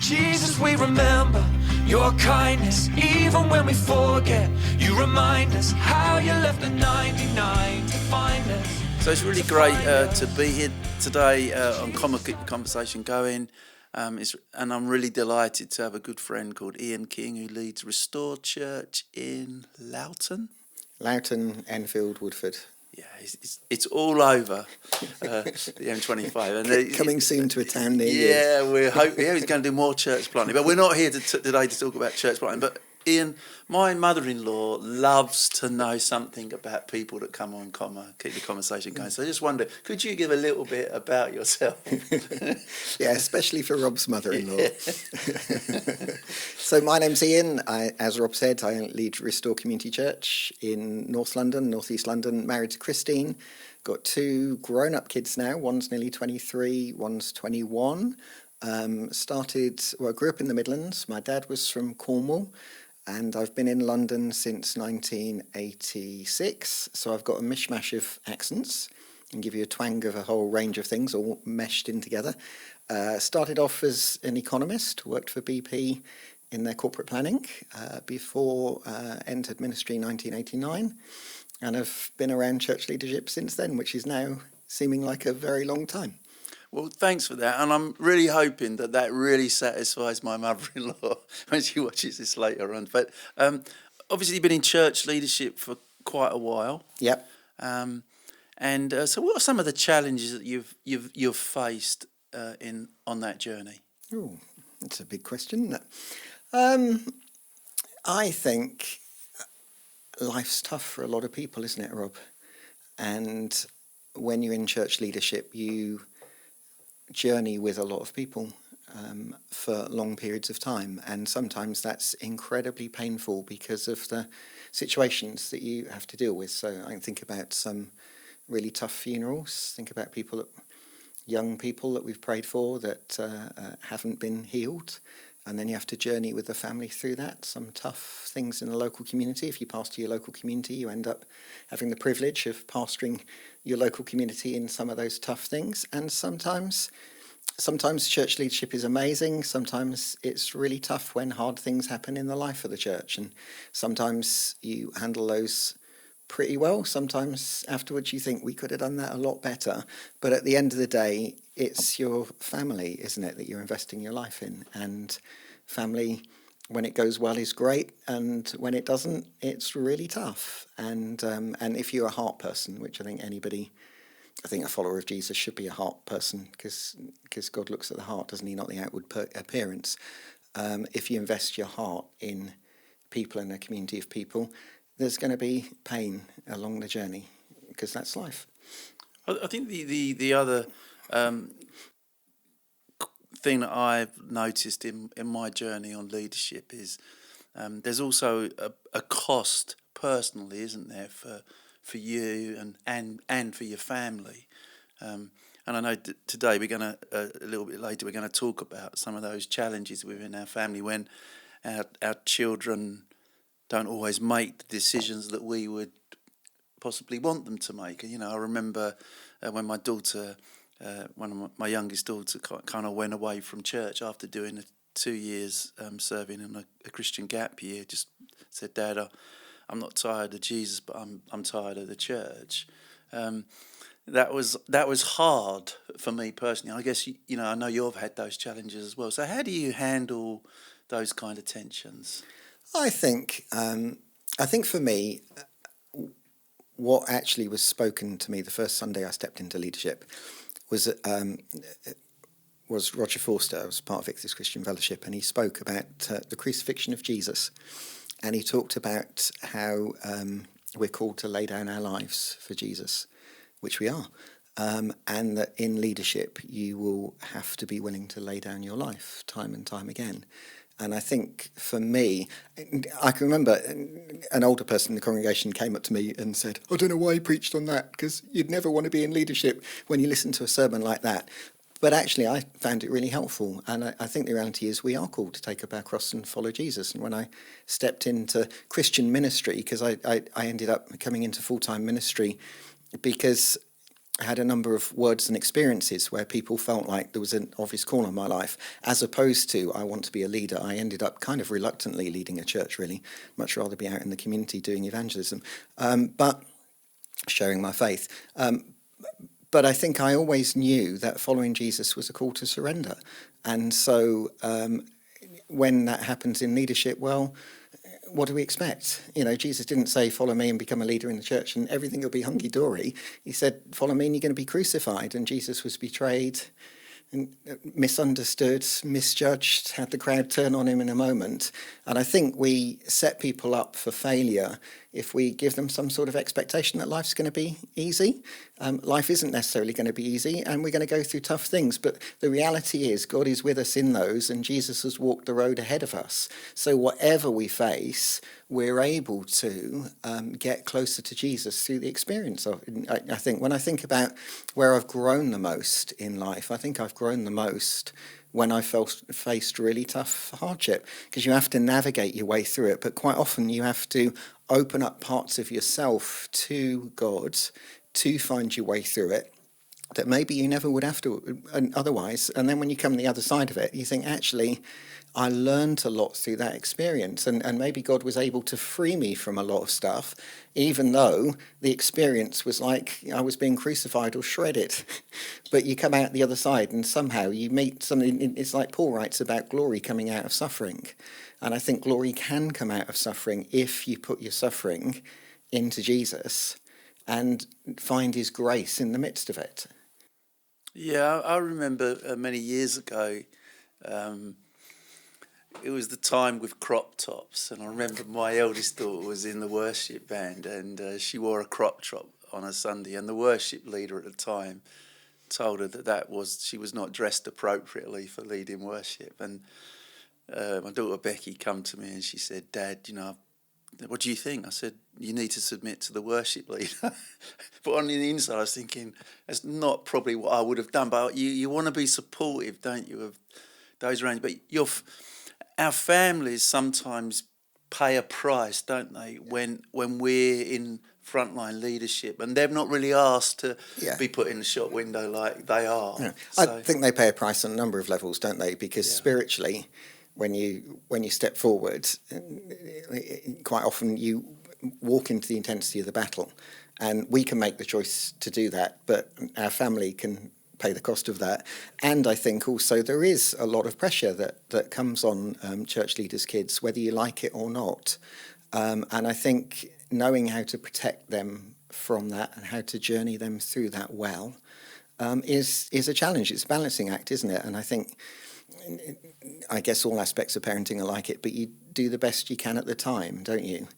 Jesus, we remember your kindness. Even when we forget, you remind us how you left the 99 to find us. So it's really great to be here today on Keep the Conversation Going. And I'm really delighted to have a good friend called Ian King, who leads Restore Church in Loughton, Enfield, Woodford. Yeah, it's all over the M25. And coming soon to a town near you. Yeah, we're hoping he's going to do more church planting. But we're not here today to talk about church planting. But Ian, my mother-in-law loves to know something about people that come on Keep the Conversation Going. So I just wonder, could you give a little bit about yourself? Yeah, especially for Rob's mother-in-law. Yeah. So my name's Ian. As Rob said, I lead Restore Community Church in North East London, married to Christine. Got two grown-up kids now. One's nearly 23, one's 21. I grew up in the Midlands. My dad was from Cornwall. And I've been in London since 1986, so I've got a mishmash of accents and give you a twang of a whole range of things all meshed in together. Started off as an economist, worked for BP in their corporate planning before entered ministry in 1989, and have been around church leadership since then, which is now seeming like a very long time. Well, thanks for that, and I'm really hoping that really satisfies my mother-in-law when she watches this later on. But obviously, you've been in church leadership for quite a while. Yep. So, what are some of the challenges that you've faced on that journey? Oh, that's a big question, isn't it? I think life's tough for a lot of people, isn't it, Rob? And when you're in church leadership, you journey with a lot of people for long periods of time, and sometimes that's incredibly painful because of the situations that you have to deal with. So I can think about some really tough funerals, think about young people that we've prayed for that haven't been healed, and then you have to journey with the family through that. Some tough things in the local community. If you pastor your local community, you end up having the privilege of pastoring your local community in some of those tough things. And sometimes church leadership is amazing. Sometimes it's really tough when hard things happen in the life of the church. And sometimes you handle those pretty well. Sometimes afterwards you think we could have done that a lot better. But at the end of the day, it's your family, isn't it, that you're investing your life in. And family, when it goes well, is great, and when it doesn't, it's really tough. And if you're a heart person, which I think a follower of Jesus should be a heart person, because God looks at the heart, doesn't he, not the outward appearance. If you invest your heart in people and a community of people, there's going to be pain along the journey, because that's life. I think the other thing that I've noticed in my journey on leadership is there's also a cost personally, isn't there, for you and for your family. And I know today we're going to, a little bit later, we're going to talk about some of those challenges within our family when our children don't always make the decisions that we would possibly want them to make. And, I remember when my daughter, one of my youngest daughter, kind of went away from church after doing 2 years serving in a Christian gap year, just said, "Dad, I'm not tired of Jesus, but I'm tired of the church." That was hard for me personally. I guess I know you've had those challenges as well. So how do you handle those kind of tensions? I think for me, what actually was spoken to me the first Sunday I stepped into leadership was Roger Forster. I was part of Victor's Christian Fellowship, and he spoke about the crucifixion of Jesus, and he talked about how we're called to lay down our lives for Jesus, which we are, and that in leadership you will have to be willing to lay down your life time and time again. And I think for me, I can remember an older person in the congregation came up to me and said, "I don't know why you preached on that, because you'd never want to be in leadership when you listen to a sermon like that." But actually, I found it really helpful. And I think the reality is we are called to take up our cross and follow Jesus. And when I stepped into Christian ministry, because I ended up coming into full-time ministry because had a number of words and experiences where people felt like there was an obvious call on my life, as opposed to I want to be a leader. I ended up kind of reluctantly leading a church, really. Much rather be out in the community doing evangelism, but sharing my faith. But I think I always knew that following Jesus was a call to surrender. And so when that happens in leadership, well, what do we expect? You know, Jesus didn't say, follow me and become a leader in the church and everything will be hunky-dory. He said, follow me and you're going to be crucified. And Jesus was betrayed and misunderstood, misjudged, had the crowd turn on him in a moment. And I think we set people up for failure if we give them some sort of expectation that life's going to be easy. Life isn't necessarily going to be easy, and we're going to go through tough things. But the reality is God is with us in those, and Jesus has walked the road ahead of us. So whatever we face, we're able to get closer to Jesus through the experience of it. I think when I think about where I've grown the most in life, I think I've grown the most when I faced really tough hardship, because you have to navigate your way through it. But quite often you have to open up parts of yourself to God to find your way through it that maybe you never would have to otherwise. And then when you come to the other side of it, you think, actually, I learned a lot through that experience. And maybe God was able to free me from a lot of stuff, even though the experience was like I was being crucified or shredded. But you come out the other side and somehow you meet something. It's like Paul writes about glory coming out of suffering. And I think glory can come out of suffering if you put your suffering into Jesus and find his grace in the midst of it. Yeah, I remember many years ago, it was the time with crop tops, and I remember my eldest daughter was in the worship band, and she wore a crop top on a Sunday, and the worship leader at the time told her that she was not dressed appropriately for leading worship. And my daughter Becky come to me and she said, "Dad, what do you think?" I said, "You need to submit to the worship leader." But on the inside, I was thinking, that's not probably what I would have done. But you want to be supportive, don't you, of those around you? But our families sometimes pay a price, don't they, when we're in frontline leadership, and they're not really asked to be put in the shop window like they are. Yeah. So, I think they pay a price on a number of levels, don't they? Because spiritually, when you step forward, quite often you walk into the intensity of the battle, and we can make the choice to do that, but our family can pay the cost of that. And I think also there is a lot of pressure that comes on church leaders' kids, whether you like it or not. And I think knowing how to protect them from that and how to journey them through that well is a challenge. It's a balancing act, isn't it? And I guess all aspects of parenting are like it, but you do the best you can at the time, don't you?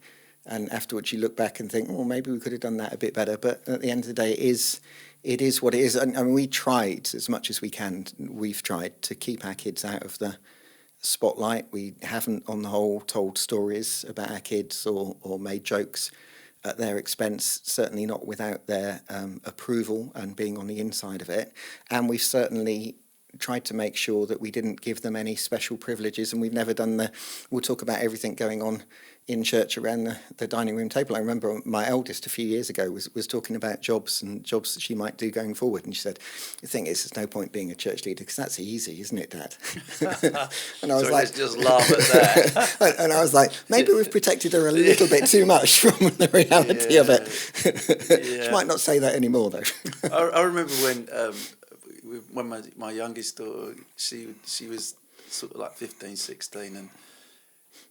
And afterwards you look back and think, well, maybe we could have done that a bit better. But at the end of the day, it is what it is. And we tried as much as we can. We've tried to keep our kids out of the spotlight. We haven't, on the whole, told stories about our kids or made jokes at their expense, certainly not without their approval and being on the inside of it. And we've certainly tried to make sure that we didn't give them any special privileges, and we've never done we'll talk about everything going on in church around the dining room table. I remember my eldest a few years ago was talking about jobs that she might do going forward, and she said, "The thing is, there's no point being a church leader because that's easy, isn't it, Dad?" And I was like, let's just laugh at that. and I was like, maybe we've protected her a little bit too much from the reality of it. She might not say that anymore, though. I remember when my youngest daughter, she was sort of like 15, 16, and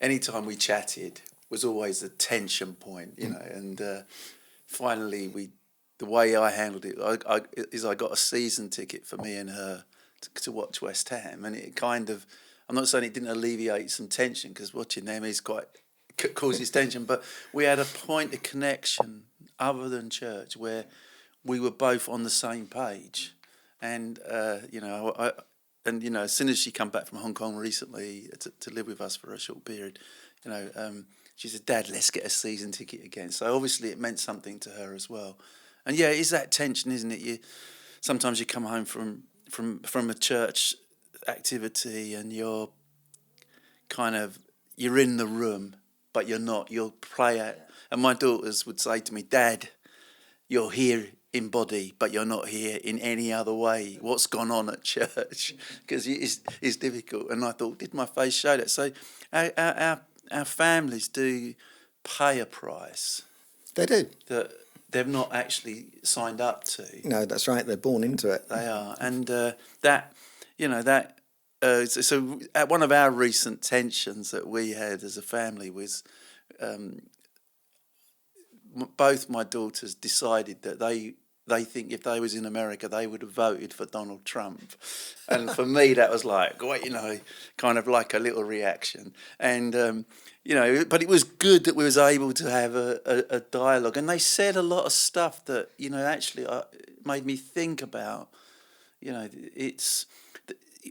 anytime we chatted was always a tension point, and finally the way I handled it, I got a season ticket for me and her to watch West Ham, and it kind of, I'm not saying it didn't alleviate some tension, because watching them causes tension, but we had a point of connection other than church where we were both on the same page. And as soon as she come back from Hong Kong recently to live with us for a short period, she said, "Dad, let's get a season ticket again." So obviously it meant something to her as well. And yeah, it is that tension, isn't it? Sometimes you come home from a church activity and you're in the room, but you're not. You'll play out. And my daughters would say to me, "Dad, you're here in body, but you're not here in any other way. What's gone on at church? Because it's difficult. And I thought, did my face show that? So our families do pay a price They do. that they've not actually signed up to. No, that's right. They're born into it. They are, and that, you know, that. So at one of our recent tensions that we had as a family was, both my daughters decided that they think if they was in America they would have voted for Donald Trump, and for me that was like, you know, kind of like a little reaction, and you know, but it was good that we was able to have a dialogue, and they said a lot of stuff that, you know, actually made me think about, you know,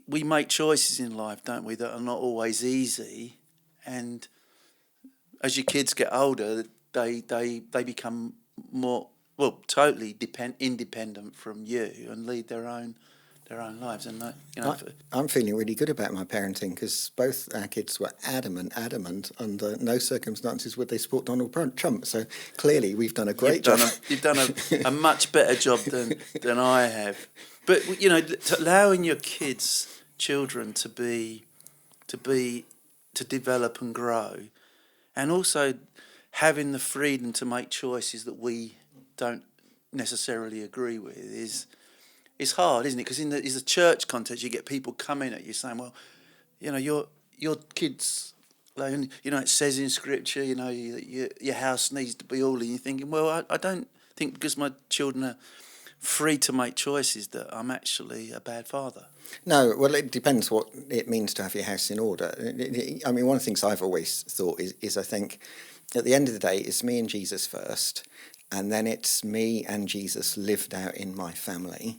we make choices in life, don't we, that are not always easy, and as your kids get older, they become more, well, totally independent from you and lead their own lives. And you know, I'm feeling really good about my parenting because both our kids were adamant. Under no circumstances would they support Donald Trump. So clearly, we've done a great job. You've done a much better job than I have. But, you know, allowing your children to develop and grow, and also having the freedom to make choices that we don't necessarily agree with is hard, isn't it? Because in the church context, you get people coming at you saying, well, you know, your kids, like, you know, it says in Scripture, you know, your house needs to be all, and you're thinking, well, I don't think because my children are free to make choices that I'm actually a bad father. No, well, it depends what it means to have your house in order. I mean, one of the things I've always thought is I think at the end of the day, it's me and Jesus first, and then it's me and Jesus lived out in my family,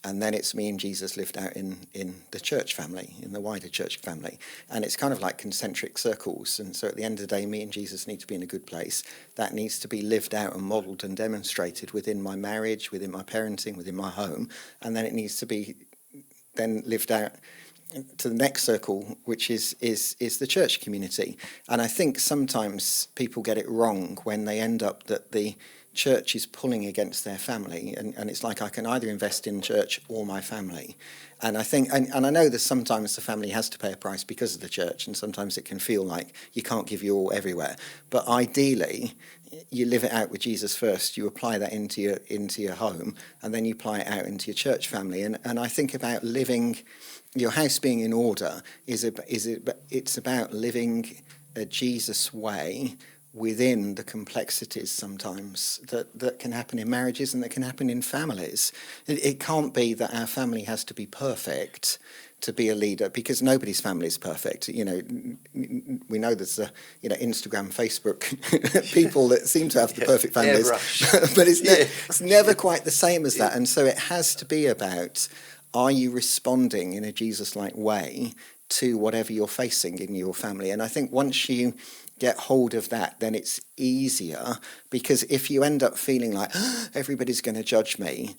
and then it's me and Jesus lived out in the church family, in the wider church family. And it's kind of like concentric circles. And so at the end of the day, me and Jesus need to be in a good place. That needs to be lived out and modelled and demonstrated within my marriage, within my parenting, within my home. And then it needs to be then lived out to the next circle, which is the church community. And I think sometimes people get it wrong when they end up that the church is pulling against their family, and it's like I can either invest in church or my family. And I think, and I know that sometimes the family has to pay a price because of the church, and sometimes it can feel like you can't give your all everywhere. But ideally, you live it out with Jesus first. You apply that into your home, and then you apply it out into your church family. And I think about living, your house being in order it's about living a Jesus way within the complexities sometimes that can happen in marriages and that can happen in families. It can't be that our family has to be perfect to be a leader, because nobody's family is perfect. You know, we know there's Instagram, Facebook people that seem to have the perfect families, but it's never quite the same as that. And so it has to be about, are you responding in a Jesus-like way to whatever you're facing in your family? And I think once you get hold of that, then it's easier, because if you end up feeling like everybody's going to judge me,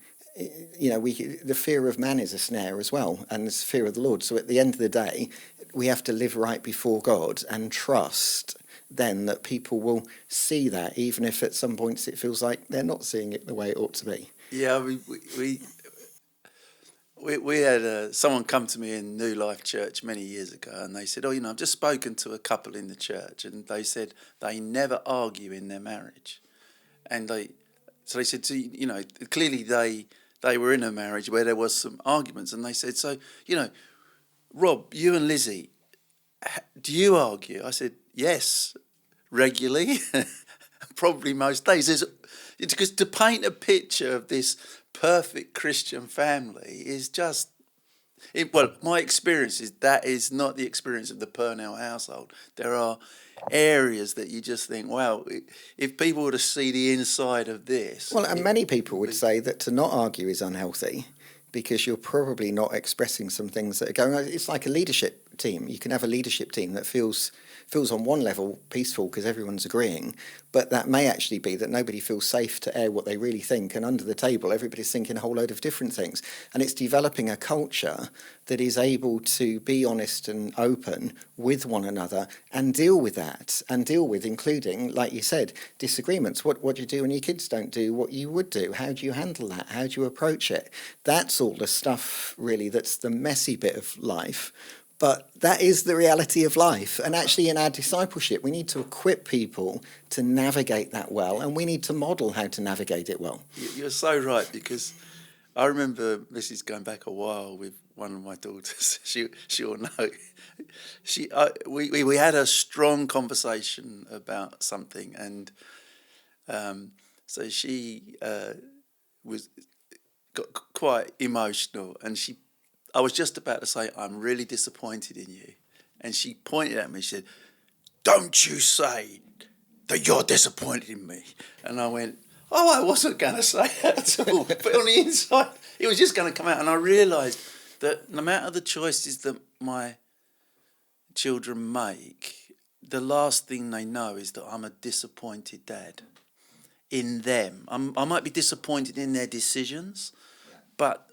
you know, the fear of man is a snare as well, and it's fear of the Lord. So at the end of the day, we have to live right before God and trust then that people will see that, even if at some points it feels like they're not seeing it the way it ought to be. Yeah, we had someone come to me in New Life Church many years ago, and they said, I've just spoken to a couple in the church, and they said they never argue in their marriage. And they said, clearly they were in a marriage where there was some arguments, and they said, Rob, you and Lizzie, do you argue? I said, yes, regularly, probably most days. It's because to paint a picture of this perfect Christian family is just, my experience is that is not the experience of the Purnell household. There are areas that you just think, wow, if people were to see the inside of this. Well, and many people would say that to not argue is unhealthy, because you're probably not expressing some things that are going on. It's like a leadership team. You can have a leadership team that feels on one level peaceful because everyone's agreeing, but that may actually be that nobody feels safe to air what they really think, and under the table everybody's thinking a whole load of different things. And it's developing a culture that is able to be honest and open with one another and deal with that, and deal with, including, like you said, disagreements. What do you do when your kids don't do what you would do? How do you handle that? How do you approach it? That's all the stuff really that's the messy bit of life. But that is the reality of life. And actually in our discipleship, we need to equip people to navigate that well, and we need to model how to navigate it well. You're so right, because I remember, this is going back a while, with one of my daughters. She'll know. We had a strong conversation about something, and so she got quite emotional, and I was just about to say, I'm really disappointed in you. And she pointed at me, she said, don't you say that you're disappointed in me. And I went, oh, I wasn't going to say that at all. But on the inside, it was just going to come out. And I realised that no matter the choices that my children make, the last thing they know is that I'm a disappointed dad in them. I might be disappointed in their decisions, but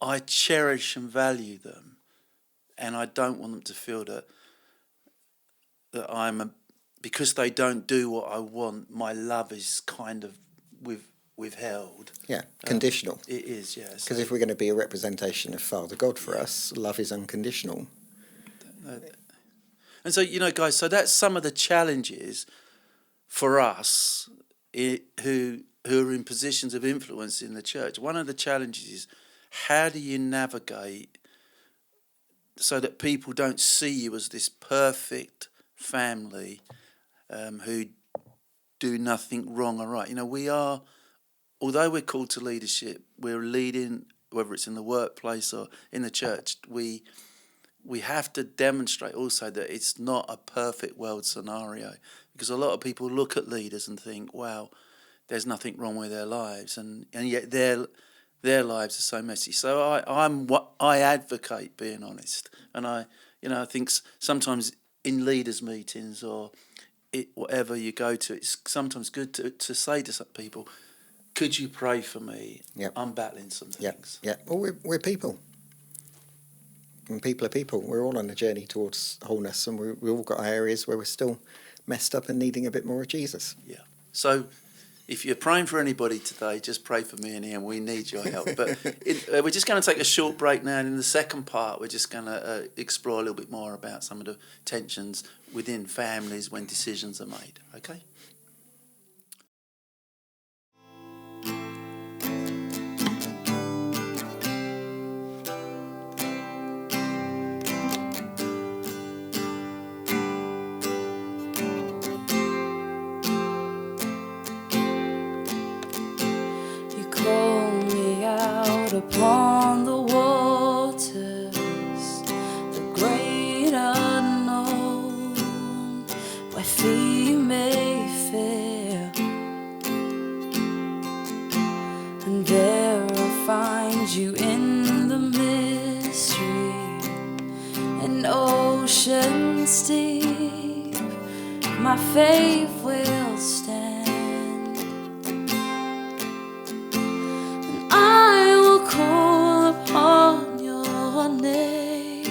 I cherish and value them, and I don't want them to feel that because they don't do what I want, my love is kind of withheld. Yeah, conditional. It is, yes. Because if we're going to be a representation of Father God for us, love is unconditional. And so, guys, so that's some of the challenges for us who are in positions of influence in the church. One of the challenges is, how do you navigate so that people don't see you as this perfect family who do nothing wrong or right? Although we're called to leadership, we're leading, whether it's in the workplace or in the church, we have to demonstrate also that it's not a perfect world scenario, because a lot of people look at leaders and think, wow, there's nothing wrong with their lives, and yet their lives are so messy. So I advocate being honest, and I think sometimes in leaders' meetings or whatever you go to, it's sometimes good to say to some people, could you pray for me? Yep. I'm battling some things. Yeah. Well, we're people, and people are people. We're all on a journey towards wholeness, and we've all got our areas where we're still messed up and needing a bit more of Jesus. Yeah. So if you're praying for anybody today, just pray for me and Ian. We need your help. But we're just going to take a short break now. And in the second part, we're just going to explore a little bit more about some of the tensions within families when decisions are made. Okay? Upon the waters, the great unknown, where feet may fail, and there I'll find you in the mystery, an ocean steep, my faith will stand. Call upon your name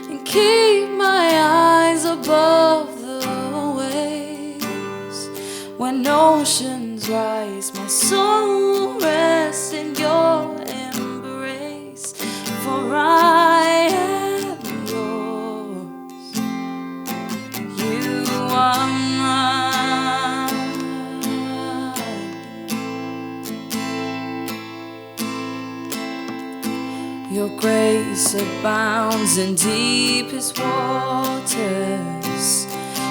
and keep my eyes above the waves. When oceans rise, my soul rests in your embrace, for I am yours. You are mine. Your grace abounds in deepest waters.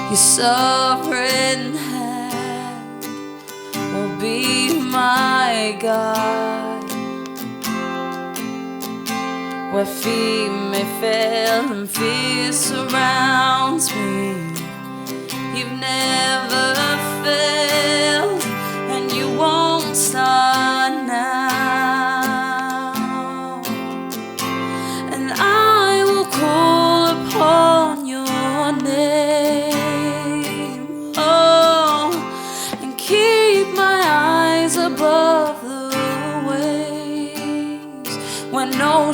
Your sovereign hand will be my guide. Where feet may fail and fear surrounds me, you've never failed, and you won't start now.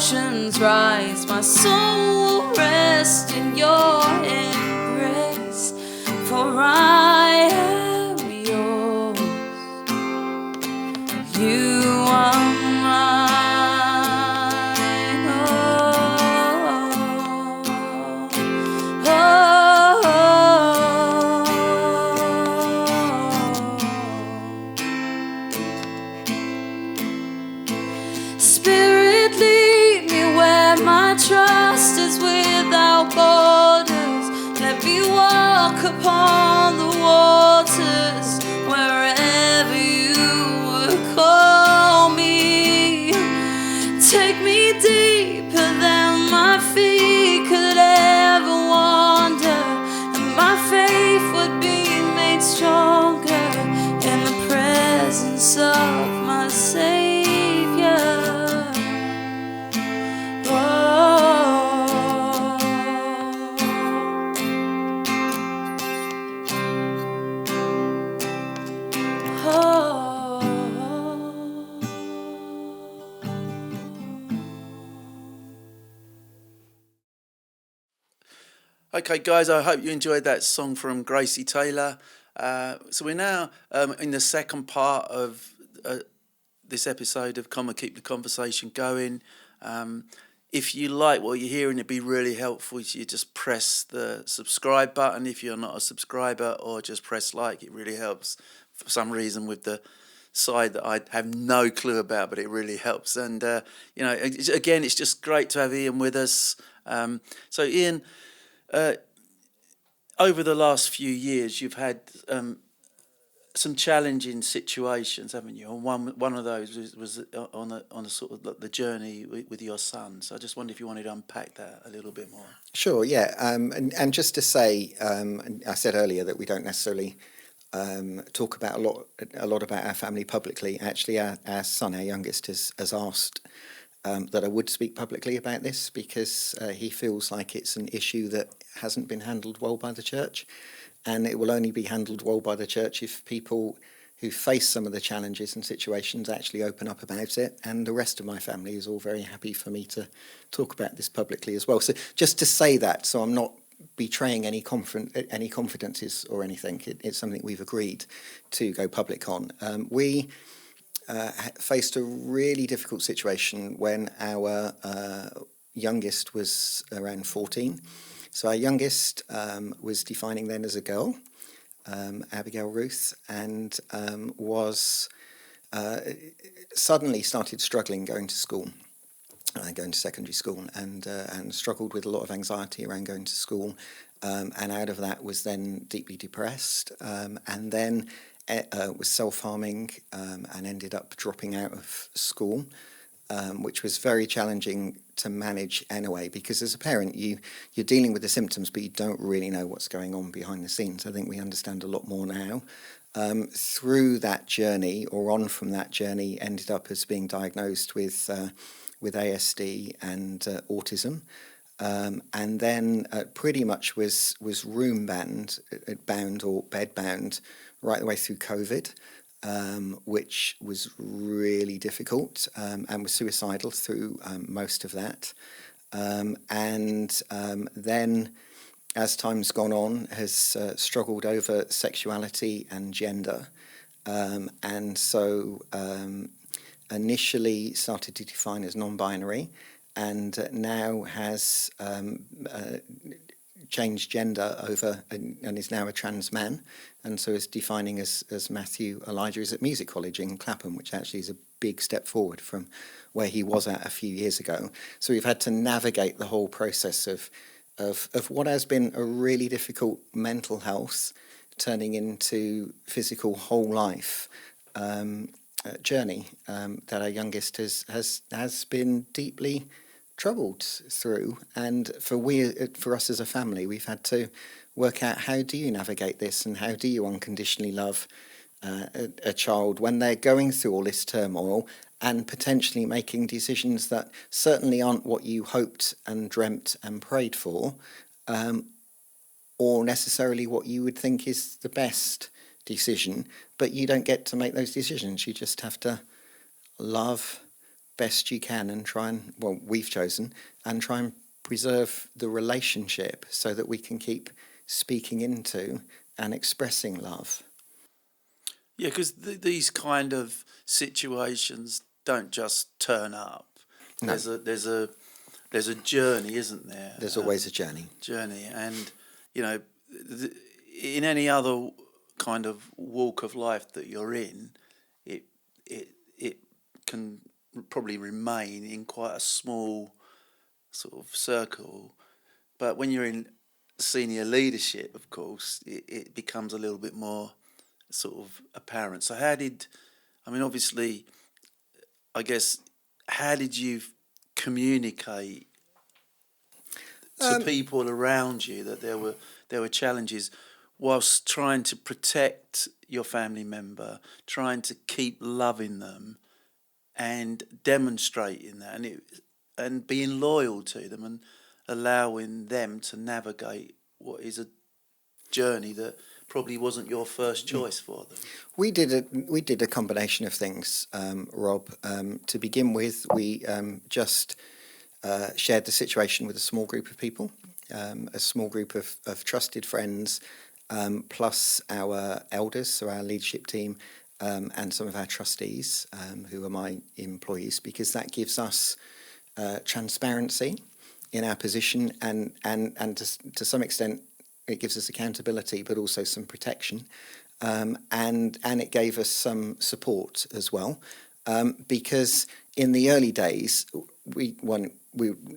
emotions rise, my soul will rest in your embrace, for I am yours, you are mine. Oh, Spirit, lead me where my trust is without borders. Let me walk upon the waters wherever you would call me. Take me deeper than my feet could ever wander, and my faith would be made stronger in the presence of my Savior. Okay, guys, I hope you enjoyed that song from Gracie Taylor. So we're now in the second part of this episode of Come and Keep the Conversation Going. If you like what you're hearing, it'd be really helpful if you just press the subscribe button if you're not a subscriber, or just press like. It really helps for some reason with the side that I have no clue about, but it really helps. And, again, it's just great to have Ian with us. So, Ian, over the last few years, you've had some challenging situations, haven't you? And one of those was on a sort of the journey with your son. So I just wondered if you wanted to unpack that a little bit more. Sure, yeah. And just to say, and I said earlier that we don't necessarily talk about a lot about our family publicly. Actually, our son, our youngest, has asked that I would speak publicly about this because he feels like it's an issue that hasn't been handled well by the church, and it will only be handled well by the church if people who face some of the challenges and situations actually open up about it. And the rest of my family is all very happy for me to talk about this publicly as well. So just to say that, so I'm not betraying any confidences or anything. It's something we've agreed to go public on. We faced a really difficult situation when our youngest was around 14. So our youngest was defining then as a girl, Abigail Ruth, and was suddenly started struggling going to school, going to secondary school, and struggled with a lot of anxiety around going to school, and out of that was then deeply depressed, and then was self-harming, and ended up dropping out of school, which was very challenging to manage anyway, because as a parent you're dealing with the symptoms but you don't really know what's going on behind the scenes. I think we understand a lot more now. Through that journey, or on from that journey, ended up as being diagnosed with ASD and autism, and then pretty much was room bound or bed bound right the way through COVID, which was really difficult, and was suicidal through most of that. And then, as time's gone on, has struggled over sexuality and gender. And so initially started to define as non-binary, and now has changed gender over and is now a trans man, and so is defining as Matthew Elijah is at music college in Clapham, which actually is a big step forward from where he was at a few years ago. So we've had to navigate the whole process of what has been a really difficult mental health turning into physical whole life journey that our youngest has been deeply troubled through. And for us as a family, we've had to work out, how do you navigate this, and how do you unconditionally love a child when they're going through all this turmoil and potentially making decisions that certainly aren't what you hoped and dreamt and prayed for, or necessarily what you would think is the best decision, but you don't get to make those decisions. You just have to love, best you can and we've chosen, and try and preserve the relationship so that we can keep speaking into and expressing love. Yeah, because these kind of situations don't just turn up. No. There's a journey, isn't there? There's always a journey. And in any other kind of walk of life that you're in, it can probably remain in quite a small sort of circle. But when you're in senior leadership, of course, it becomes a little bit more sort of apparent. So obviously, I guess, how did you communicate to people around you that there were challenges, whilst trying to protect your family member, trying to keep loving them, and demonstrating that, and being loyal to them, and allowing them to navigate what is a journey that probably wasn't your first choice for them? We did a combination of things, Rob. To begin with, we just shared the situation with a small group of people, a small group of trusted friends, plus our elders, so our leadership team, and some of our trustees, who are my employees, because that gives us transparency in our position, and to some extent it gives us accountability, but also some protection, and it gave us some support as well, because in the early days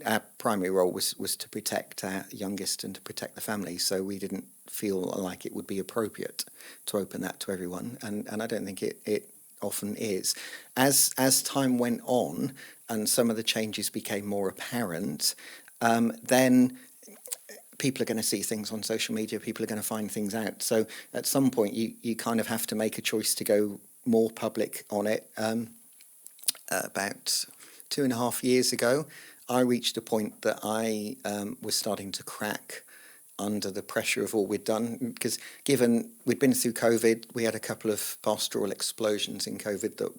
our primary role was to protect our youngest and to protect the family, so we didn't feel like it would be appropriate to open that to everyone, and I don't think it often is. As time went on and some of the changes became more apparent, then people are going to see things on social media, people are going to find things out. So at some point you kind of have to make a choice to go more public on it. About 2.5 years ago, I reached a point that I was starting to crack under the pressure of all we'd done, because given we'd been through COVID, we had a couple of pastoral explosions in COVID that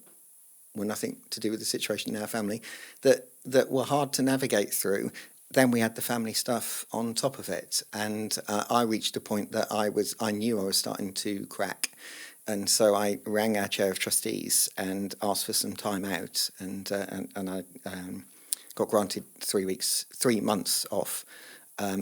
were nothing to do with the situation in our family, that were hard to navigate through. Then we had the family stuff on top of it, and I reached a point that I knew I was starting to crack, and so I rang our chair of trustees and asked for some time out, and I got granted 3 months off,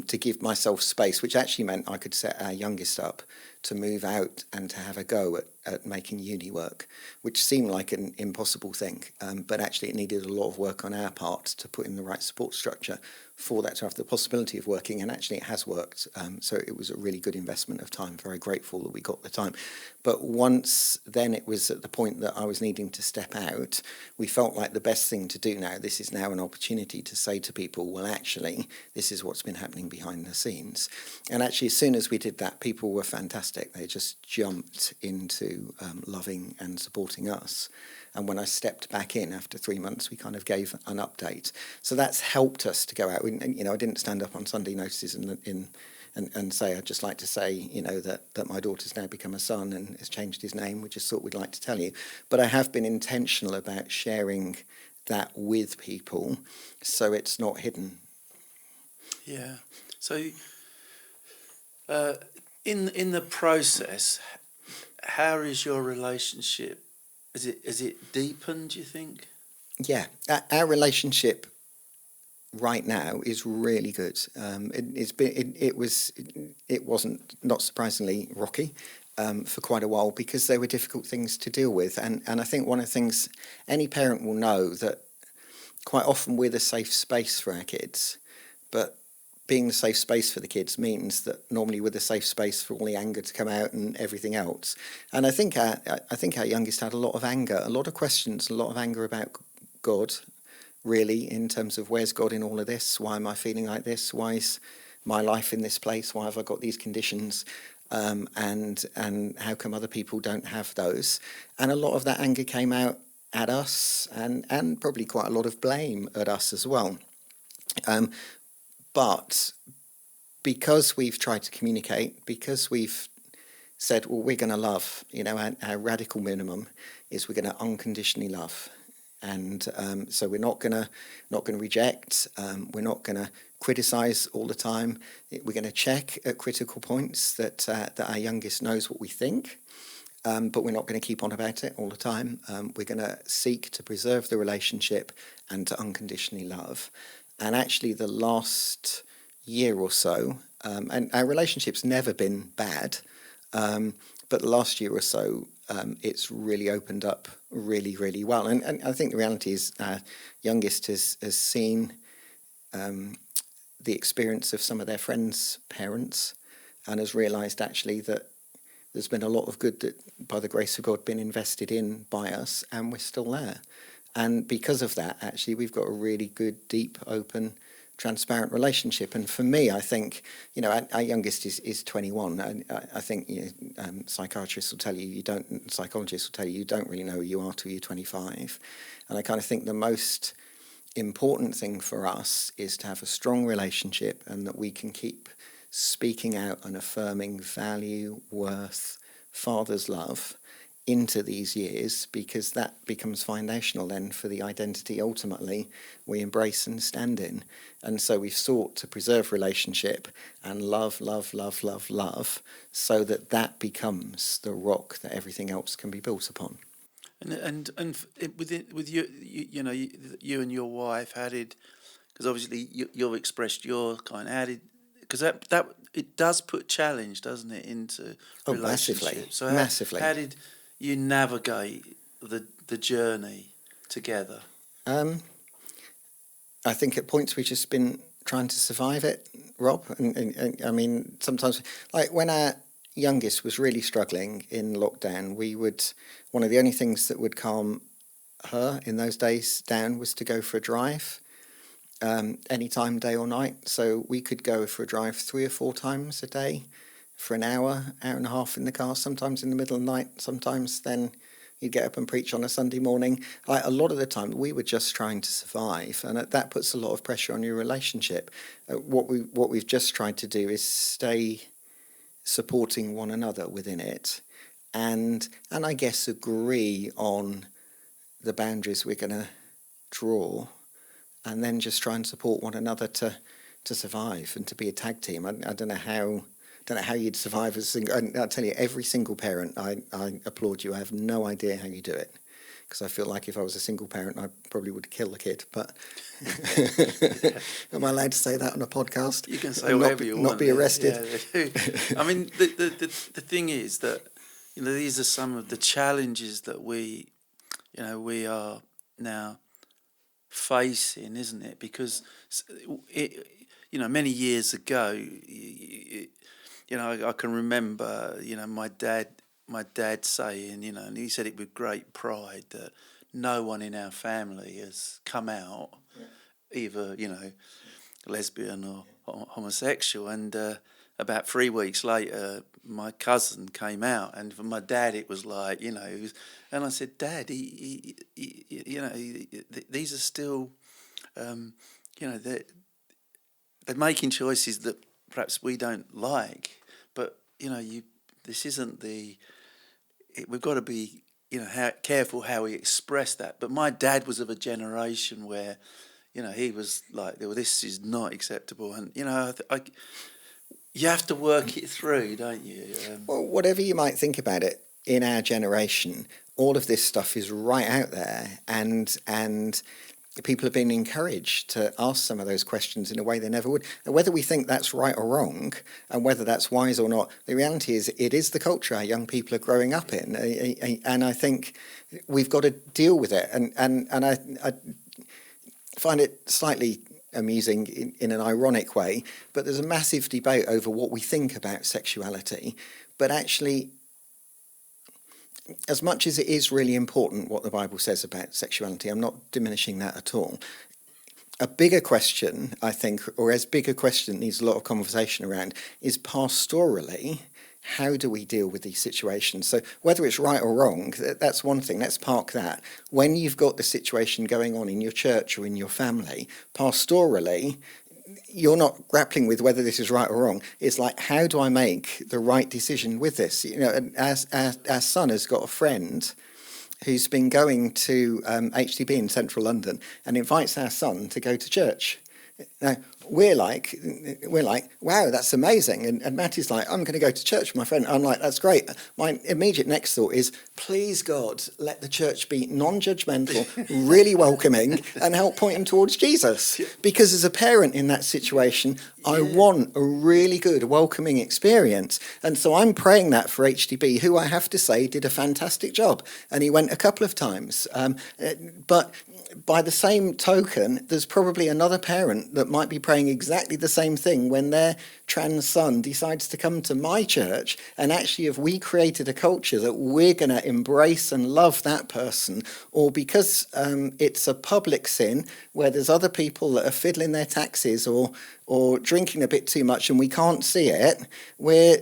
to give myself space, which actually meant I could set our youngest up to move out and to have a go at making uni work, which seemed like an impossible thing, but actually it needed a lot of work on our part to put in the right support structure for that to have the possibility of working, and actually it has worked, so it was a really good investment of time. Very grateful that we got the time. But once then it was at the point that I was needing to step out, we felt like the best thing to do now, this is now an opportunity to say to people, well, actually, this is what's been happening behind the scenes. And actually, as soon as we did that, people were fantastic. They just jumped into loving and supporting us. And when I stepped back in after 3 months, we kind of gave an update. So that's helped us to go out. I didn't stand up on Sunday notices and say, I'd just like to say, that my daughter's now become a son and has changed his name. We just thought we'd like to tell you. But I have been intentional about sharing that with people so it's not hidden. Yeah. So in the process, how is your relationship? Is it deepened, do you think? Yeah, our relationship right now is really good. It wasn't, not surprisingly, rocky for quite a while, because there were difficult things to deal with, and I think one of the things any parent will know, that quite often we're the safe space for our kids, but being the safe space for the kids means that normally we're the safe space for all the anger to come out and everything else. And I think our youngest had a lot of anger, a lot of questions, a lot of anger about God, really, in terms of where's God in all of this? Why am I feeling like this? Why is my life in this place? Why have I got these conditions? And how come other people don't have those? And a lot of that anger came out at us, and probably quite a lot of blame at us as well. But because we've tried to communicate, because we've said, well, we're going to love, our radical minimum is we're going to unconditionally love. And so we're not gonna reject. We're not gonna criticize all the time. We're going to check at critical points that our youngest knows what we think. But we're not going to keep on about it all the time. We're going to seek to preserve the relationship and to unconditionally love. And actually, the last year or so, and our relationship's never been bad, but the last year or so, it's really opened up really, really well. And I think the reality is our youngest has seen the experience of some of their friends' parents and has realised actually that there's been a lot of good that, by the grace of God, been invested in by us, and we're still there. And because of that, actually, we've got a really good, deep, open, transparent relationship. And for me, I think, our youngest is 21. And I think psychiatrists will tell you psychologists will tell you don't really know who you are till you're 25. And I kind of think the most important thing for us is to have a strong relationship and that we can keep speaking out and affirming value, worth, Father's love into these years, because that becomes foundational then for the identity ultimately we embrace and stand in. And so we've sought to preserve relationship and love, so that becomes the rock that everything else can be built upon. And with you and your wife, how did, because obviously you've expressed your kind, how did, because that it does put challenge, doesn't it, into relationships. So massively. How did you navigate the journey together? I think at points we've just been trying to survive it, Rob. And I mean, sometimes, like when our youngest was really struggling in lockdown, one of the only things that would calm her in those days down was to go for a drive, anytime, day or night. So we could go for a drive 3 or 4 times a day for an hour and a half in the car, sometimes in the middle of the night, sometimes then you'd get up and preach on a Sunday morning. A lot of the time we were just trying to survive, and that puts a lot of pressure on your relationship. What we've just tried to do is stay supporting one another within it, and I guess agree on the boundaries we're going to draw, and then just try and support one another to survive and to be a tag team. I don't know how you'd survive as a single. I'll tell you, every single parent, I applaud you. I have no idea how you do it, because I feel like if I was a single parent, I probably would kill the kid. But am I allowed to say that on a podcast? You can say whatever you want. Not be arrested. Yeah, I mean, the thing is that these are some of the challenges that we are now facing, isn't it? Because many years ago, I can remember, my dad saying, and he said it with great pride, that no one in our family has come out, either, lesbian or homosexual. And about 3 weeks later, my cousin came out, and for my dad, it was like, and I said, Dad, these are still, they're making choices that perhaps we don't like, but this isn't we've got to be careful how we express that. But my dad was of a generation where he was like, well, this is not acceptable, and you have to work it through, don't you? Well, whatever you might think about it, in our generation, all of this stuff is right out there, and people have been encouraged to ask some of those questions in a way they never would. And whether we think that's right or wrong, and whether that's wise or not, the reality is it is the culture our young people are growing up in. And I think we've got to deal with it. And I find it slightly amusing in an ironic way, but there's a massive debate over what we think about sexuality. But actually, as much as it is really important what the Bible says about sexuality, I'm not diminishing that at all. A bigger question, I think, or as big a question needs a lot of conversation around, is pastorally, how do we deal with these situations? So whether it's right or wrong, that's one thing. Let's park that. When you've got the situation going on in your church or in your family, pastorally, you're not grappling with whether this is right or wrong. It's like, how do I make the right decision with this? And our son has got a friend who's been going to HTB in central London and invites our son to go to church. Now, we're like, wow, that's amazing. And Matty's like, I'm going to go to church with my friend. I'm like, that's great. My immediate next thought is, please, God, let the church be non-judgmental, really welcoming, and help point him towards Jesus. Because as a parent in that situation, I want a really good, welcoming experience. And so I'm praying that for HDB, who I have to say did a fantastic job. And he went a couple of times. But by the same token, there's probably another parent that might be praying exactly the same thing when their trans son decides to come to my church, and actually have we created a culture that we're going to embrace and love that person, or because it's a public sin where there's other people that are fiddling their taxes or drinking a bit too much and we can't see it, we're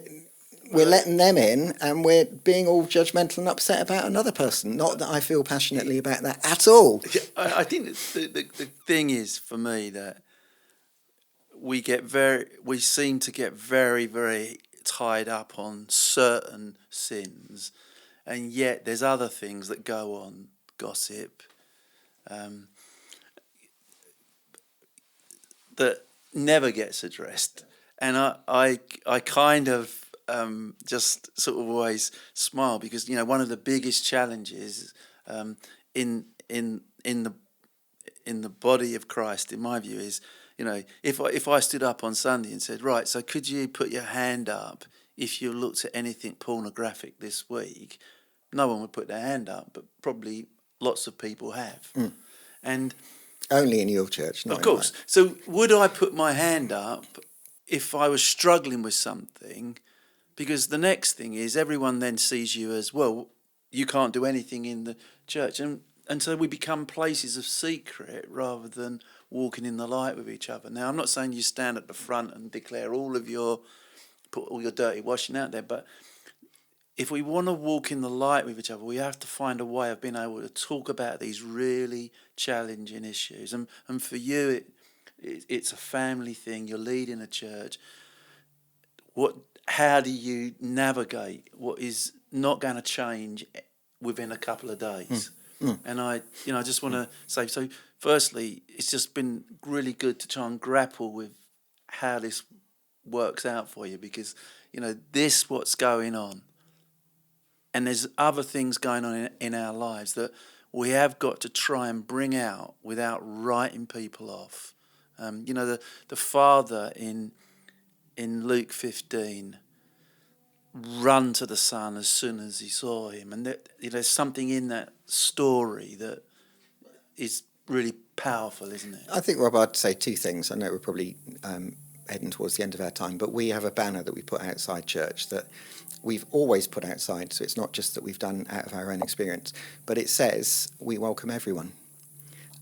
letting them in and we're being all judgmental and upset about another person. Not that I feel passionately about that at all. I think the thing is, for me, that we seem to get very, very tied up on certain sins, and yet there's other things that go on, gossip, that never gets addressed. And I kind of just sort of always smile, because one of the biggest challenges in the body of Christ, in my view, is if I stood up on Sunday and said, right, so could you put your hand up if you looked at anything pornographic this week? No one would put their hand up, but probably lots of people have. And only in your church, not of course. So would I put my hand up if I was struggling with something? Because the next thing is, everyone then sees you as, well, you can't do anything in the church. And so we become places of secret rather than walking in the light with each other. Now, I'm not saying you stand at the front and declare put all your dirty washing out there, but if we want to walk in the light with each other, we have to find a way of being able to talk about these really challenging issues. And for you, it's a family thing. You're leading a church. How do you navigate what is not going to change within a couple of days? And I just want to say, so firstly, it's just been really good to try and grapple with how this works out for you, because this what's going on, and there's other things going on in our lives that we have got to try and bring out without writing people off. The father in Luke 15 run to the son as soon as he saw him, and there's something in that story that is really powerful, isn't it? I think, Rob, I'd say two things. I know we're probably heading towards the end of our time, but we have a banner that we put outside church that we've always put outside, so it's not just that we've done out of our own experience, but it says we welcome everyone.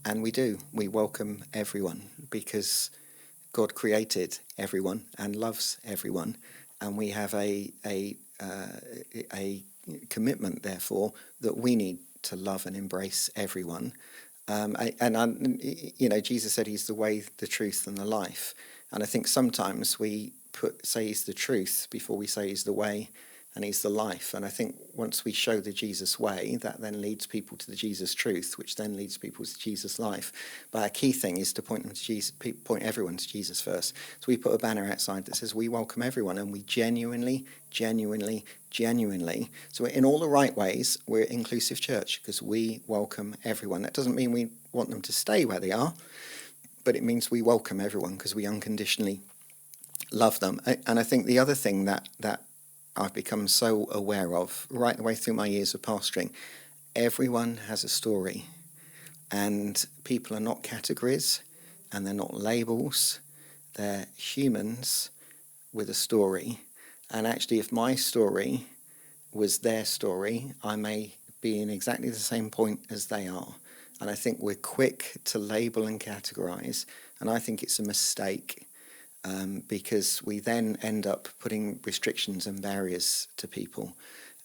And we do. We welcome everyone because God created everyone and loves everyone, and we have a commitment, therefore, that we need to love and embrace everyone. Jesus said he's the way, the truth, and the life. And I think sometimes we say he's the truth before we say he's the way and he's the life. And I think once we show the Jesus way, that then leads people to the Jesus truth, which then leads people to Jesus life. But our key thing is to point everyone to Jesus first. So we put a banner outside that says we welcome everyone, and we genuinely, so in all the right ways, we're inclusive church because we welcome everyone. That doesn't mean we want them to stay where they are, but it means we welcome everyone because we unconditionally love them. And I think the other thing that I've become so aware of right the way through my years of pastoring, everyone has a story, and people are not categories and they're not labels. They're humans with a story. And actually, if my story was their story, I may be in exactly the same point as they are. And I think we're quick to label and categorize, and I think it's a mistake. Because we then end up putting restrictions and barriers to people.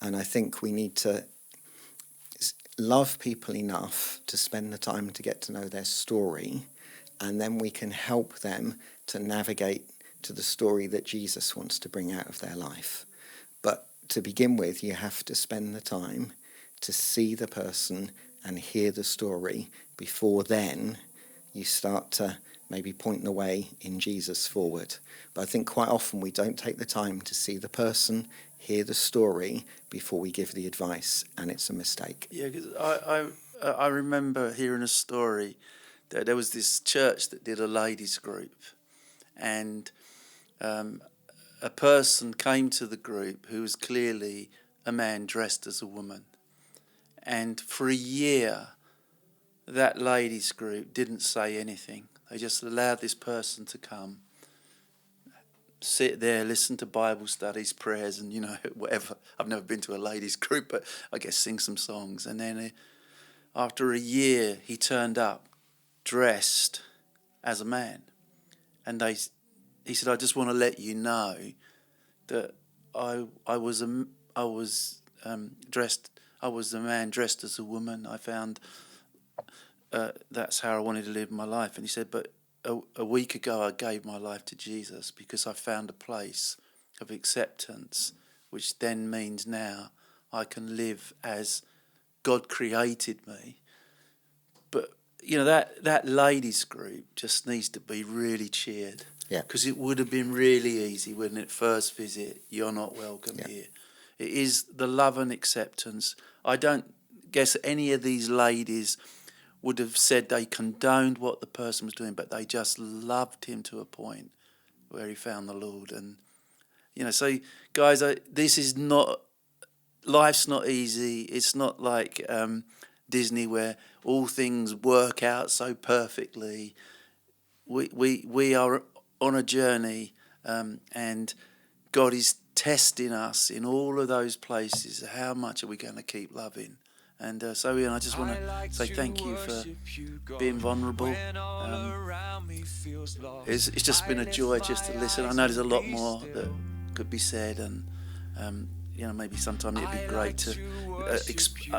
And I think we need to love people enough to spend the time to get to know their story, and then we can help them to navigate to the story that Jesus wants to bring out of their life. But to begin with, you have to spend the time to see the person and hear the story before then you start to maybe point the way in Jesus forward. But I think quite often we don't take the time to see the person, hear the story before we give the advice, and it's a mistake. Yeah, because I remember hearing a story that there was this church that did a ladies group, and a person came to the group who was clearly a man dressed as a woman, and for a year that ladies group didn't say anything. They just allowed this person to come, sit there, listen to Bible studies, prayers, and whatever. I've never been to a ladies group, but I guess sing some songs. And then after a year, he turned up dressed as a man, and he said, "I just want to let you know that I was a man dressed as a woman. I found that's how I wanted to live my life." And he said, "But a week ago I gave my life to Jesus because I found a place of acceptance, which then means now I can live as God created me." But that ladies group just needs to be really cheered. Yeah. Because it would have been really easy, wouldn't it? First visit, you're not welcome here. It is the love and acceptance. I don't guess any of these ladies would have said they condoned what the person was doing, but they just loved him to a point where he found the Lord. And, so guys, this is not, life's not easy. It's not like Disney where all things work out so perfectly. We are on a journey, and God is testing us in all of those places. How much are we going to keep loving? And so, Ian, I just want to say thank you for being vulnerable. It's just been a joy just to listen. I know there's a lot more that could be said, and maybe sometime it'd be great to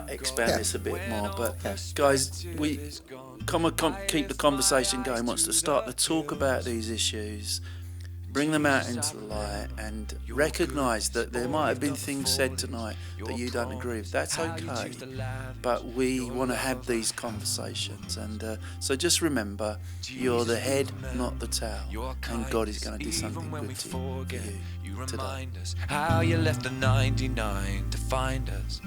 expand this a bit more. But guys, we keep the conversation going. Wants to start to talk about these issues, bring them out into the light, and recognise that there might have been things said tonight that you don't agree with. That's okay, but we want to have these conversations. And so just remember, you're the head, not the tail, and God is going to do something good to you today. How you left the 99 to find us.